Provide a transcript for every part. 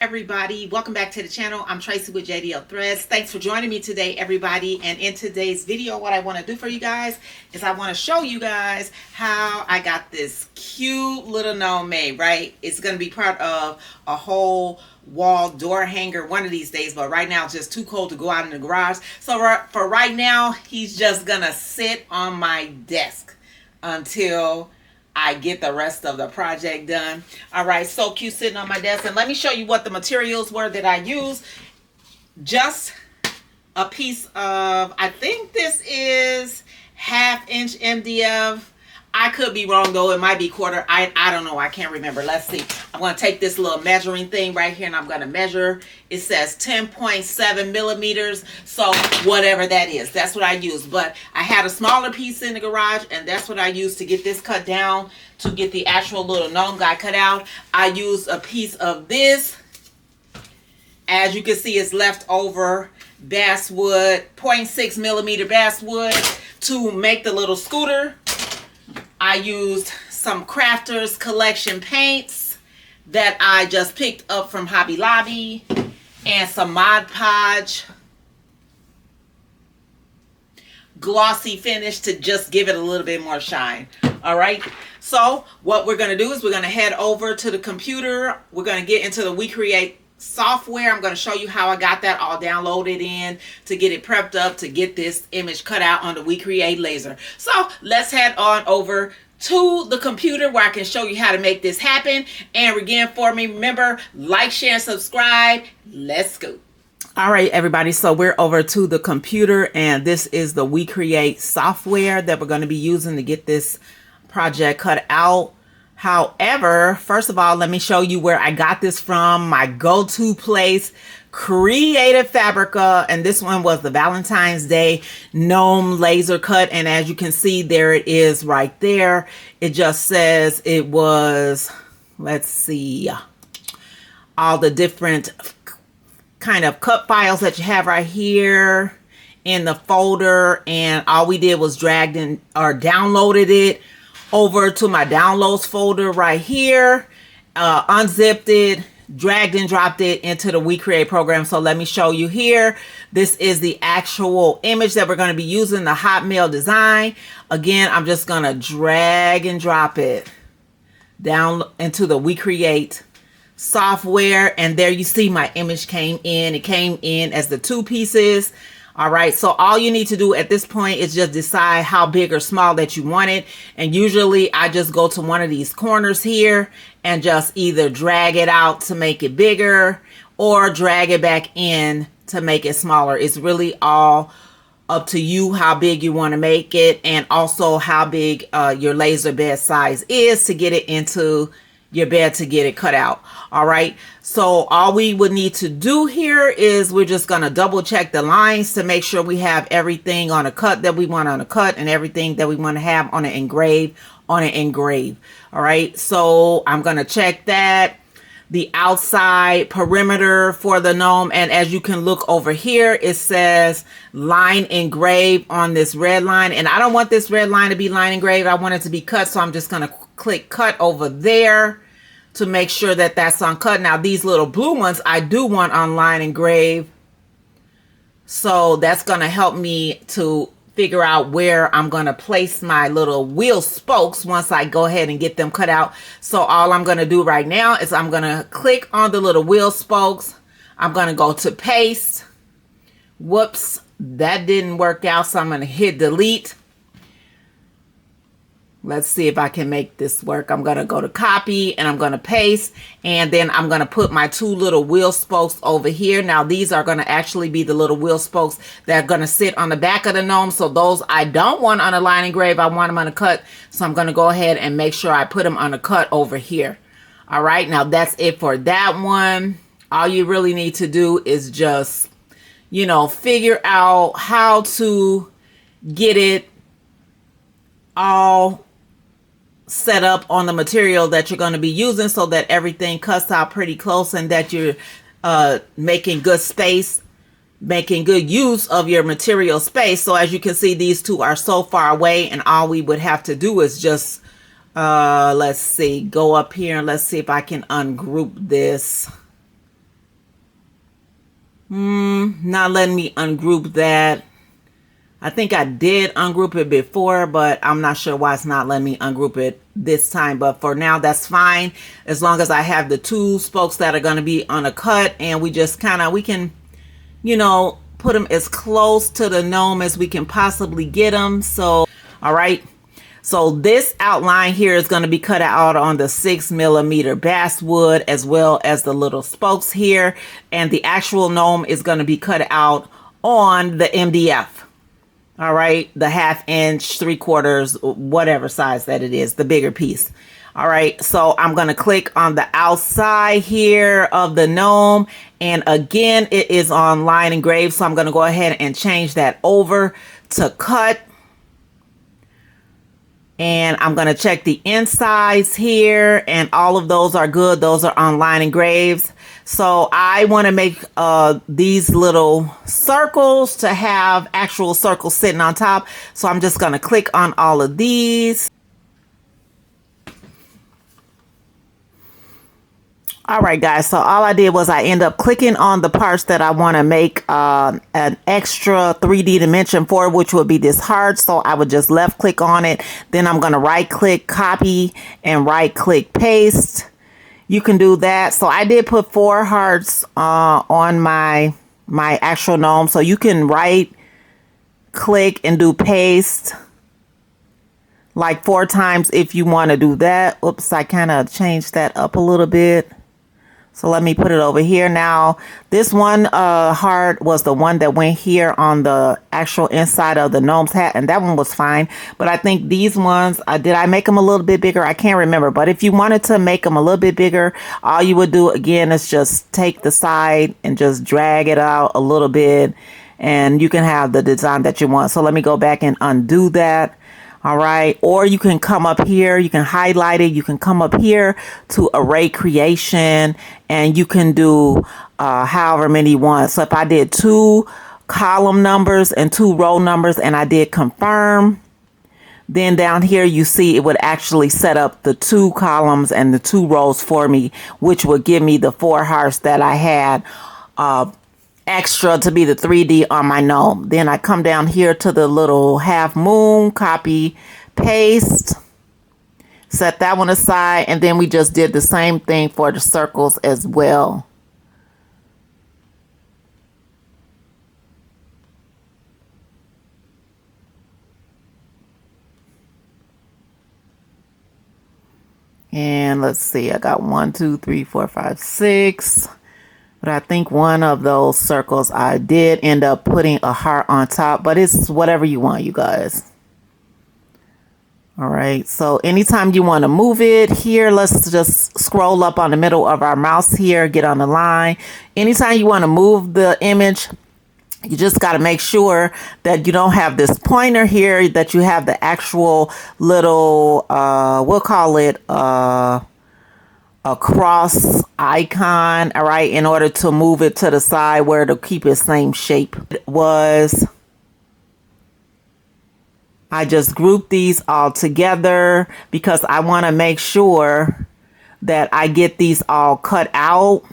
Everybody, welcome back to the channel. I'm Tracy with JDL Threads. Thanks for joining me today, everybody. And in today's video, what I want to do for you guys is I want to show you guys how I got this cute little gnome made, right? It's going to be part of a whole wall door hanger one of these days, but right now it's just too cold to go out in the garage. So for right now, he's just going to sit on my desk until I get the rest of the project done. All right, so cute sitting on my desk. And let me show you what the materials were that I used. Just a piece of, I think this is 1/2 inch MDF. I could be wrong though, it might be quarter. I don't know, I can't remember. Let's see. I'm going to take this little measuring thing right here and I'm going to measure. It says 10.7 millimeters, so whatever that is, that's what I use. But I had a smaller piece in the garage and that's what I used to get this cut down, to get the actual little gnome guy cut out. I used a piece of this. As you can see, it's leftover basswood, 0.6 millimeter basswood to make the little scooter. I used some Crafters Collection paints that I just picked up from Hobby Lobby, and some Mod Podge glossy finish to just give it a little bit more shine. All right, so what we're going to do is we're going to head over to the computer. We're going to get into the WeCreate software. I'm going to show you how I got that all downloaded in to get it prepped up to get this image cut out on the WeCreate laser. So let's head on over to the computer where I can show you how to make this happen. And again, for me, remember, like, share, and subscribe. Let's go. All right, everybody, so we're over to the computer and this is the WeCreate software that we're going to be using to get this project cut out. However, first of all, let me show you where I got this from. My go-to place, Creative Fabrica, and this one was the Valentine's Day gnome laser cut. And as you can see, there it is right there. It just says it was, let's see, all the different kind of cut files that you have right here in the folder. And all we did was dragged in or downloaded it over to my downloads folder right here, unzipped it, dragged and dropped it into the WeCreate program. So let me show you here. This is the actual image that we're going to be using, the Hotmail design. Again, I'm just going to drag and drop it down into the WeCreate software. And there you see my image came in. It came in as the 2 pieces. All right, so all you need to do at this point is just decide how big or small that you want it. And usually I just go to one of these corners here and just either drag it out to make it bigger or drag it back in to make it smaller. It's really all up to you how big you want to make it, and also how big your laser bed size is to get it into your bed to get it cut out. All right, so all we would need to do here is we're just going to double check the lines to make sure we have everything on a cut that we want on a cut and everything that we want to have on an engrave on an engrave. All right, so I'm going to check that, the outside perimeter for the gnome, and as you can look over here, it says line engrave on this red line, and I don't want this red line to be line engraved. I want it to be cut, so I'm just going to click cut over there to make sure that that's on cut. Now these little blue ones I do want on line engrave, so that's going to help me to figure out where I'm going to place my little wheel spokes once I go ahead and get them cut out. So all I'm going to do right now is I'm going to click on the little wheel spokes. I'm going to go to paste. Whoops, that didn't work out, so I'm going to hit delete. Let's see if I can make this work. I'm going to go to copy and I'm going to paste, and then I'm going to put my 2 little wheel spokes over here. Now these are going to actually be the little wheel spokes that are going to sit on the back of the gnome. So those I don't want on a line engrave. I want them on a cut. So I'm going to go ahead and make sure I put them on a cut over here. All right, now that's it for that one. All you really need to do is just, you know, figure out how to get it all set up on the material that you're going to be using so that everything cuts out pretty close and that you're making good space, making good use of your material space. So as you can see, these 2 are so far away, and all we would have to do is just let's see, go up here and let's see if I can ungroup this. Not letting me ungroup that. I think I did ungroup it before, but I'm not sure why it's not letting me ungroup it this time. But for now, that's fine. As long as I have the two spokes that are going to be on a cut, and we just we can, you know, put them as close to the gnome as we can possibly get them. So, all right. So this outline here is going to be cut out on the 6mm basswood, as well as the little spokes here. And the actual gnome is going to be cut out on the MDF. All right, the 1/2 inch, 3/4, whatever size that it is, the bigger piece. All right, so I'm going to click on the outside here of the gnome. And again, it is on line engraved. So I'm going to go ahead and change that over to cut. And I'm going to check the insides here, and all of those are good. Those are on line engraves. So I want to make these little circles to have actual circles sitting on top. So I'm just going to click on all of these. All right, guys, so all I did was I end up clicking on the parts that I want to make an extra 3D dimension for, which would be this heart. So I would just left click on it. Then I'm going to right click, copy, and right click, paste. You can do that. So I did put 4 hearts on my actual gnome. So you can right click and do paste like 4 times if you want to do that. Oops, I kind of changed that up a little bit. So let me put it over here. Now, this one heart was the one that went here on the actual inside of the gnome's hat, and that one was fine. But I think these ones, did I make them a little bit bigger? I can't remember. But if you wanted to make them a little bit bigger, all you would do, again, is just take the side and just drag it out a little bit, and you can have the design that you want. So let me go back and undo that. All right. Or you can come up here, you can highlight it. You can come up here to array creation, and you can do however many you want. So if I did 2 column numbers and 2 row numbers, and I did confirm, then down here you see it would actually set up the 2 columns and the 2 rows for me, which would give me the 4 hearts that I had extra to be the 3D on my gnome. Then I come down here to the little half moon, copy, paste, set that one aside, and then we just did the same thing for the circles as well. And let's see, I got 1, 2, 3, 4, 5, 6. But I think one of those circles I did end up putting a heart on top, but it's whatever you want, you guys. All right, so anytime you want to move it here, let's just scroll up on the middle of our mouse here, get on the line. Anytime you want to move the image, you just got to make sure that you don't have this pointer here, that you have the actual little, we'll call it a cross icon, all right, in order to move it to the side where it'll keep its same shape. I just grouped these all together because I want to make sure that I get these all cut out.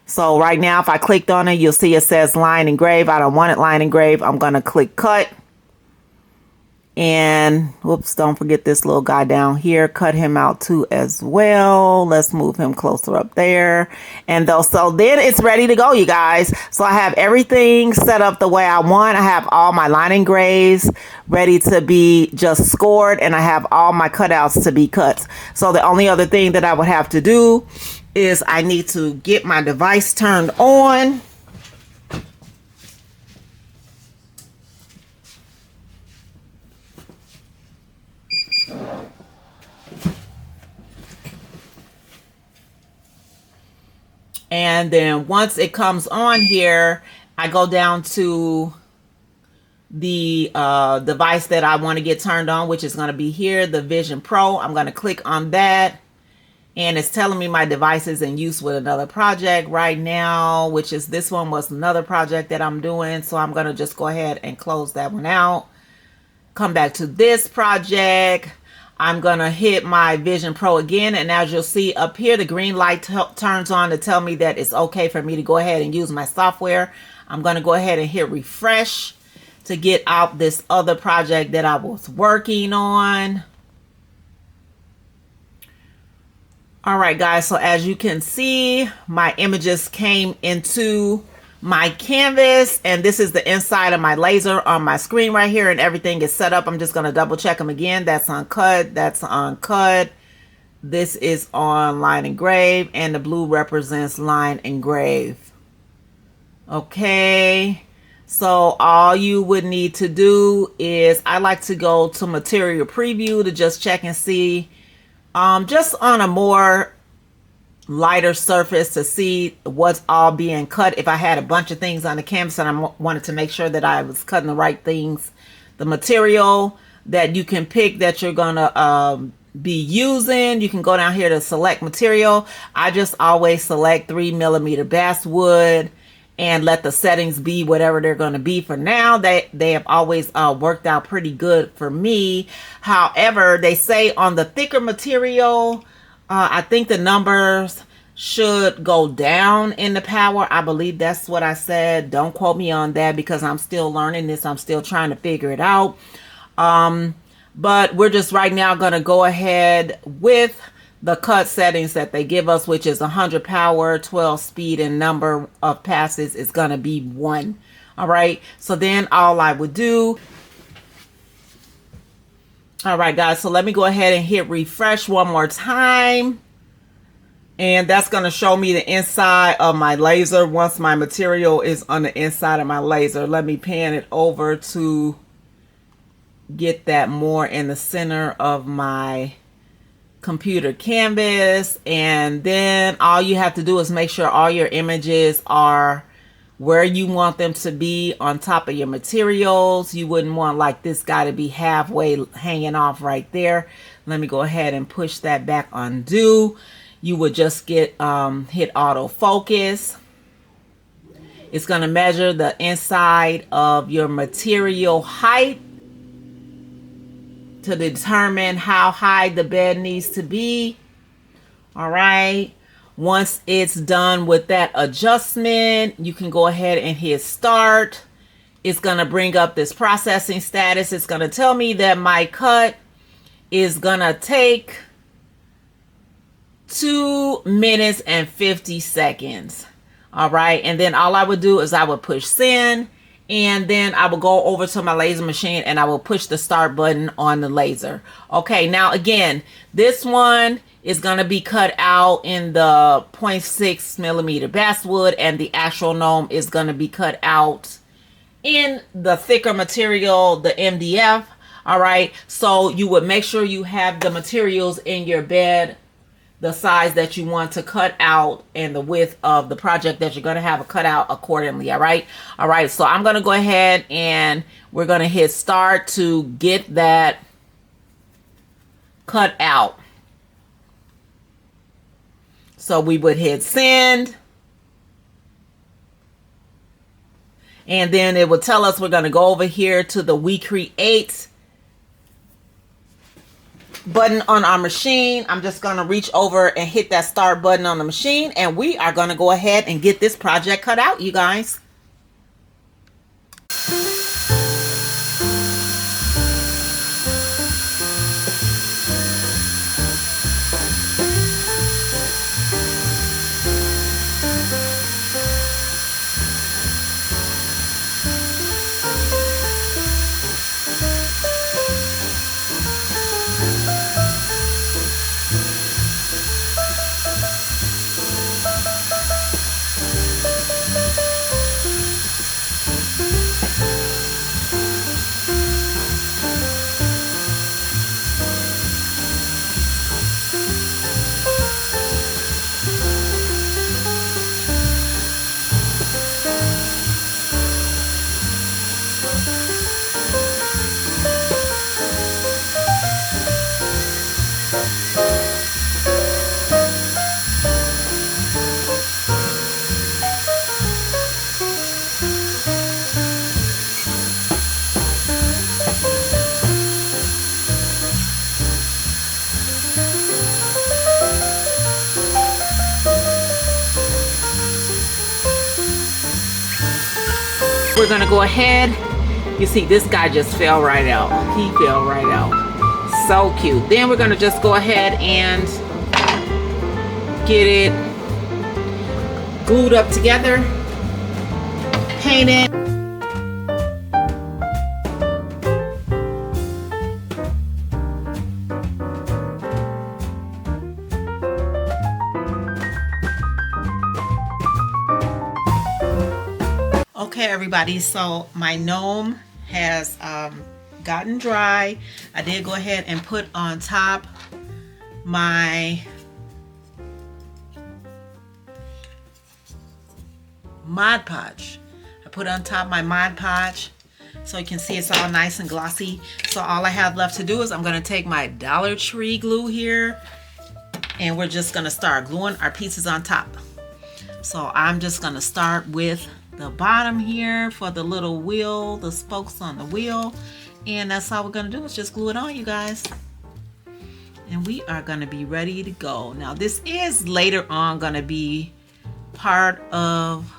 So right now, if I clicked on it, you'll see it says line engrave. I don't want it line engrave. I'm going to click cut. And whoops, don't forget this little guy down here. Cut him out too as well. Let's move him closer up there. And so then it's ready to go, you guys. So I have everything set up the way I want. I have all my line engraves ready to be just scored, and I have all my cutouts to be cut. So the only other thing that I would have to do is I need to get my device turned on. And then once it comes on here, I go down to the device that I want to get turned on, which is going to be here, the Vision Pro. I'm going to click on that. And it's telling me my device is in use with another project right now, which is this one was another project that I'm doing. So I'm going to just go ahead and close that one out. Come back to this project. I'm going to hit my Vision Pro again. And as you'll see up here, the green light turns on to tell me that it's okay for me to go ahead and use my software. I'm going to go ahead and hit refresh to get out this other project that I was working on. All right, guys. So as you can see, my images came into my canvas, and this is the inside of my laser on my screen right here, and everything is set up. I'm just going to double check them again. That's on cut. That's on cut. This is on line engrave, and the blue represents line engrave. Okay. So all you would need to do is, I like to go to material preview to just check and see, just on a more lighter surface to see what's all being cut. If I had a bunch of things on the canvas and I wanted to make sure that I was cutting the right things, the material that you can pick that you're gonna be using, you can go down here to select material. I just always select 3mm basswood and let the settings be whatever they're going to be for now. They have always worked out pretty good for me. However, they say on the thicker material, I think the numbers should go down in the power. I believe that's what I said. Don't quote me on that because I'm still learning this. I'm still trying to figure it out. But we're just right now going to go ahead with the cut settings that they give us, which is 100 power, 12 speed, and number of passes is going to be 1. All right. So then all I would do. All right, guys. So let me go ahead and hit refresh one more time. And that's going to show me the inside of my laser once my material is on the inside of my laser. Let me pan it over to get that more in the center of my computer canvas. And then all you have to do is make sure all your images are where you want them to be on top of your materials. You wouldn't want like this guy to be halfway hanging off right there. Let me go ahead and push that back, undo. You would just get hit autofocus. It's going to measure the inside of your material height to determine how high the bed needs to be. All right. Once it's done with that adjustment, you can go ahead and hit start. It's going to bring up this processing status. It's going to tell me that my cut is going to take 2 minutes and 50 seconds. All right. And then all I would do is I would push send. And then I will go over to my laser machine and I will push the start button on the laser. Okay, now again, this one is going to be cut out in the 0.6mm basswood, and the actual gnome is going to be cut out in the thicker material, the MDF. All right, so you would make sure you have the materials in your bed, the size that you want to cut out, and the width of the project that you're going to have a cut out accordingly. All right. All right. So I'm going to go ahead and we're going to hit start to get that cut out. So we would hit send. And then it will tell us we're going to go over here to the We Create button on our machine. I'm just going to reach over and hit that start button on the machine, and we are going to go ahead and get this project cut out, you guys. We're gonna go ahead. You see, this guy just fell right out. He fell right out. So cute. Then we're gonna just go ahead and get it glued up together, painted. Okay, everybody, so my gnome has gotten dry. I did go ahead and put on top my Mod Podge. I put on top my Mod Podge so you can see it's all nice and glossy. So all I have left to do is I'm going to take my Dollar Tree glue here, and we're just going to start gluing our pieces on top. So I'm just going to start with the bottom here for the little wheel, the spokes on the wheel, and that's all we're going to do is just glue it on, you guys. And we are going to be ready to go. Now this is later on going to be part of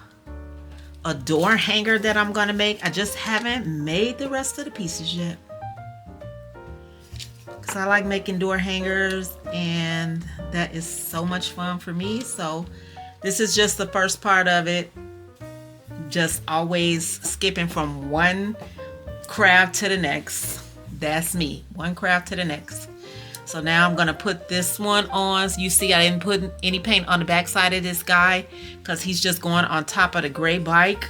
a door hanger that I'm going to make. I just haven't made the rest of the pieces yet, because I like making door hangers and that is so much fun for me. So this is just the first part of it. Just always skipping from one craft to the next. That's me, one craft to the next. So now I'm gonna put this one on. You see I didn't put any paint on the back side of this guy because he's just going on top of the gray bike.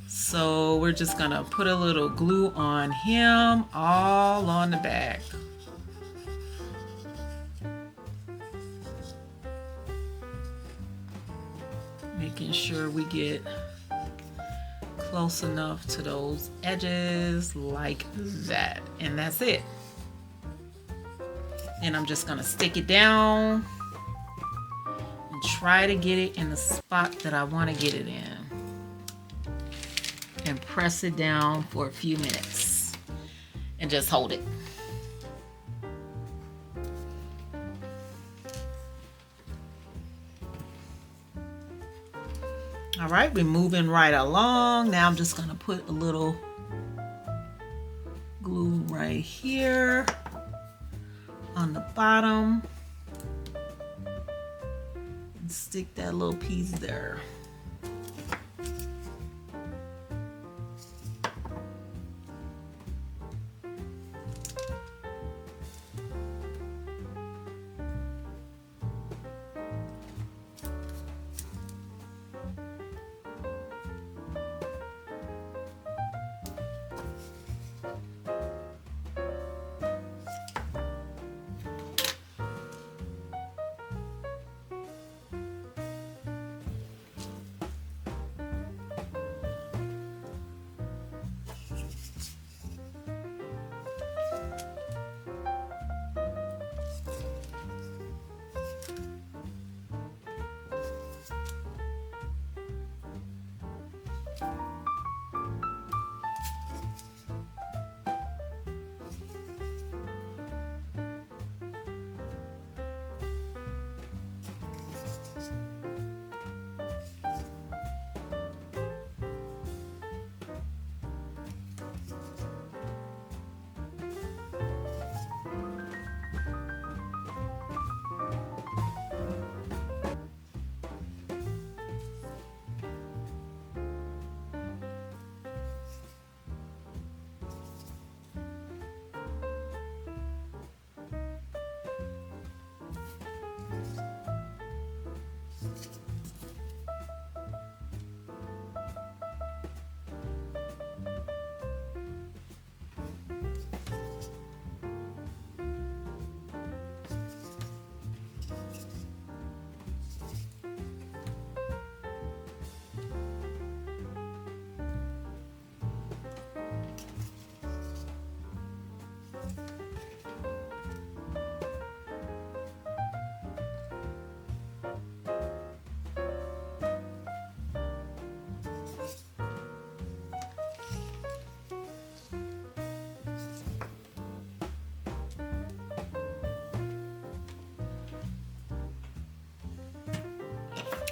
So we're just gonna put a little glue on him all on the back. Making sure we get close enough to those edges like that, and that's it. And I'm just gonna stick it down and try to get it in the spot that I want to get it in, and press it down for a few minutes and just hold it. All right, we're moving right along. Now I'm just gonna put a little glue right here on the bottom and stick that little piece there.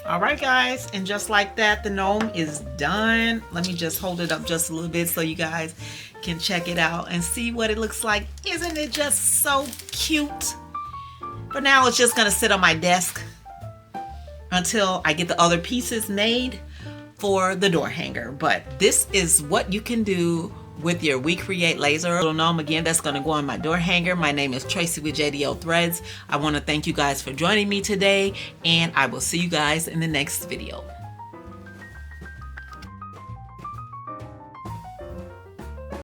All right, guys, and just like that, the gnome is done. Let me just hold it up just a little bit so you guys can check it out and see what it looks like. Isn't it just so cute? For now, it's just gonna sit on my desk until I get the other pieces made for the door hanger. But this is what you can do with your We Create laser little gnome. Again, that's going to go on my door hanger. My name is Tracy with JDO Threads. I want to thank you guys for joining me today, and I will see you guys in the next video.